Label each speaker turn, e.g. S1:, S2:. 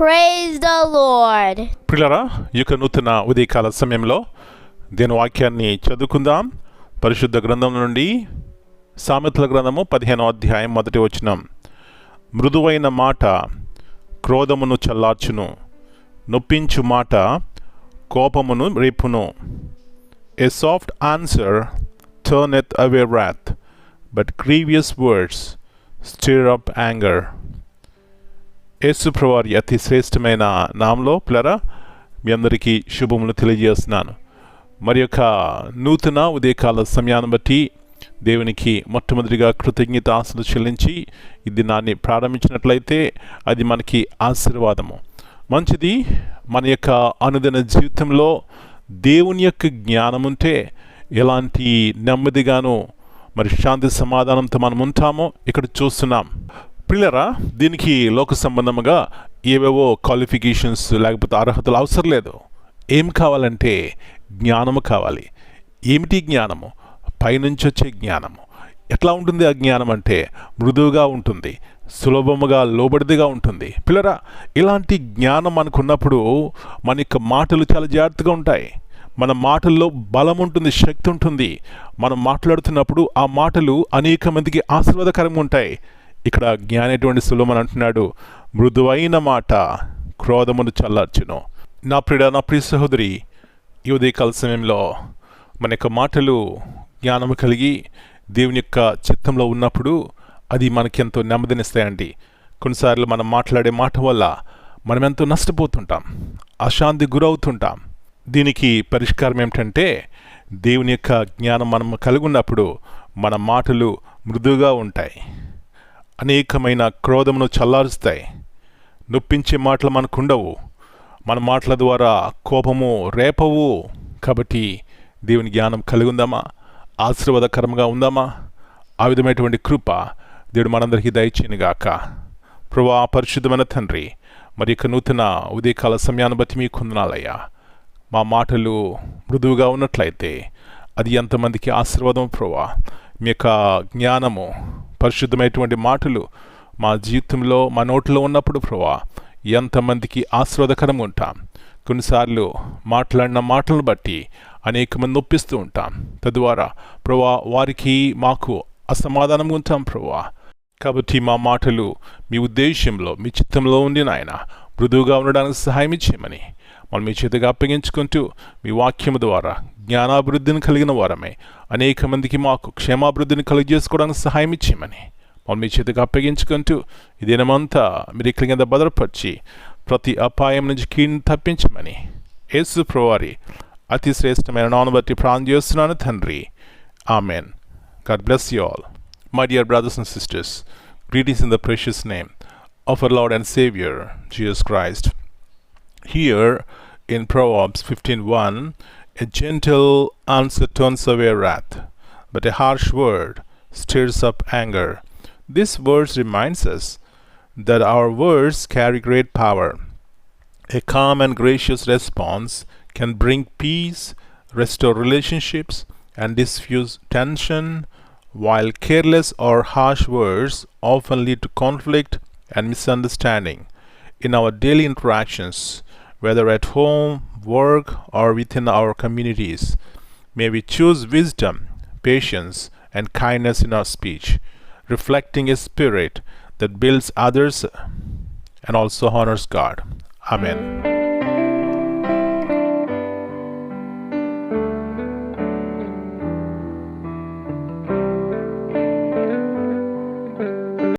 S1: Praise the Lord.
S2: ప్రియులారా, ఈ యొక్క నూతన ఉదయకాల సమయంలో దేని వాక్యాన్ని చదువుకుందాం. పరిశుద్ధ గ్రంథం నుండి సామెతల గ్రంథము 15వ అధ్యాయం 1వ వచనం. మృదువైన మాట క్రోధమును చల్లార్చును, నొప్పించు మాట కోపమును రేపును. A soft answer turneth away wrath, but grievous words stir up anger. యేసు ప్రభువారి అతి శ్రేష్టమైన నామంలో పిల్లరా మీ అందరికీ శుభములు తెలియజేస్తున్నాను. మరి యొక్క నూతన ఉదయకాల సమయాన్ని బట్టి దేవునికి మొట్టమొదటిగా కృతజ్ఞతాస్తులు చెల్లించి ఈ దినాన్ని ప్రారంభించినట్లయితే అది మనకి ఆశీర్వాదము. మంచిది. మన యొక్క అనుదిన జీవితంలో దేవుని యొక్క జ్ఞానం ఉంటే ఎలాంటి నెమ్మదిగాను మరి శాంతి సమాధానంతో మనం ఉంటామో ఇక్కడ చూస్తున్నాం. పిల్లరా, దీనికి లోక సంబంధముగా ఏవేవో క్వాలిఫికేషన్స్ లేకపోతే అర్హతలు అవసరం లేదు. ఏం కావాలంటే జ్ఞానము కావాలి. ఏమిటి జ్ఞానము? పైనుంచి వచ్చే జ్ఞానము. ఎట్లా ఉంటుంది ఆ జ్ఞానం అంటే మృదువుగా ఉంటుంది, సులభముగా లోబడిదిగా ఉంటుంది. పిల్లరా, ఇలాంటి జ్ఞానం మనకున్నప్పుడు మన యొక్క మాటలు చాలా జాగ్రత్తగా ఉంటాయి. మన మాటల్లో బలం ఉంటుంది, శక్తి ఉంటుంది. మనం మాట్లాడుతున్నప్పుడు ఆ మాటలు అనేక మందికి ఆశీర్వాదకరంగా ఉంటాయి. ఇక్కడ జ్ఞానేటువంటి సులోమన్ అంటున్నాడు, మృదువైన మాట క్రోధమును చల్లార్చును. నా ప్రియ సహోదరి, ఈ ఉదయకాల సమయంలో మన యొక్క మాటలు జ్ఞానము కలిగి దేవుని యొక్క చిత్తంలో ఉన్నప్పుడు అది మనకి ఎంతో నెమ్మదినిస్తాయండి. కొన్నిసార్లు మనం మాట్లాడే మాట వల్ల మనం ఎంతో నష్టపోతుంటాం, అశాంతి గురవుతుంటాం. దీనికి పరిష్కారం ఏమిటంటే దేవుని యొక్క జ్ఞానం మనం కలిగి ఉన్నప్పుడు మన మాటలు మృదువుగా ఉంటాయి, అనేకమైన క్రోధమును చల్లారుస్తాయి. నొప్పించే మాటలు మనకు ఉండవు. మన మాటల ద్వారా కోపము రేపవు. కాబట్టి దేవుని జ్ఞానం కలిగి ఉందామా? ఆశీర్వాదకరంగా ఉందామా? ఆ విధమైనటువంటి కృప దేవుడు మనందరికీ దయచేయనుగాక. ప్రభువా, పరిశుద్ధమైన తండ్రి, మరి యొక్క నూతన ఉదయకాల సమయాన్ని బట్టి మీకు వందనాలయ్యా. మా మాటలు మృదువుగా ఉన్నట్లయితే అది ఎంతమందికి ఆశీర్వాదం ప్రభువా. మీ యొక్క జ్ఞానము, పరిశుద్ధమైనటువంటి మాటలు మా జీవితంలో మా నోట్లో ఉన్నప్పుడు ప్రభువా ఎంతమందికి ఆశీర్వాదకరంగా ఉంటాం. కొన్నిసార్లు మాట్లాడిన మాటలను బట్టి అనేక మంది నొప్పిస్తూ ఉంటాం. తద్వారా ప్రభువా వారికి మాకు అసమాధానంగా ఉంటాం ప్రభువా. కాబట్టి మా మాటలు మీ ఉద్దేశంలో మీ చిత్తంలో ఉండి నాయన మృదువుగా ఉండడానికి సహాయం ఇచ్చేయమని మనం మీ చేతిగా అప్పగించుకుంటూ మీ వాక్యము ద్వారా జ్ఞానాభివృద్ధిని కలిగిన వారమే అనేక మందికి మాకు క్షేమాభివృద్ధిని కలిగజేసుకోవడానికి సహాయం ఇచ్చేయమని మనం మీ చేతిగా అప్పగించుకుంటూ ఈ దినమంతా మీరు ఇక్కడి కింద భద్రపరిచి ప్రతి అపాయం నుంచి కీడును తప్పించమని యేసు ప్రభువారి అతి శ్రేష్టమైన నామమును బట్టి ప్రార్థన చేస్తున్నాను తండ్రి. Amen. God bless you all. My dear brothers and sisters, greetings in the precious name of our Lord and Savior, Jesus Christ. Here in Proverbs 15:1, a gentle answer turns away wrath, but a harsh word stirs up anger. This verse reminds us that our words carry great power. A calm and gracious response can bring peace, restore relationships, and diffuse tension, while careless or harsh words often lead to conflict and misunderstanding. In our daily interactions, whether at home, work, or within our communities, may we choose wisdom, patience, and kindness in our speech, reflecting a spirit that builds others and also honors God. Amen.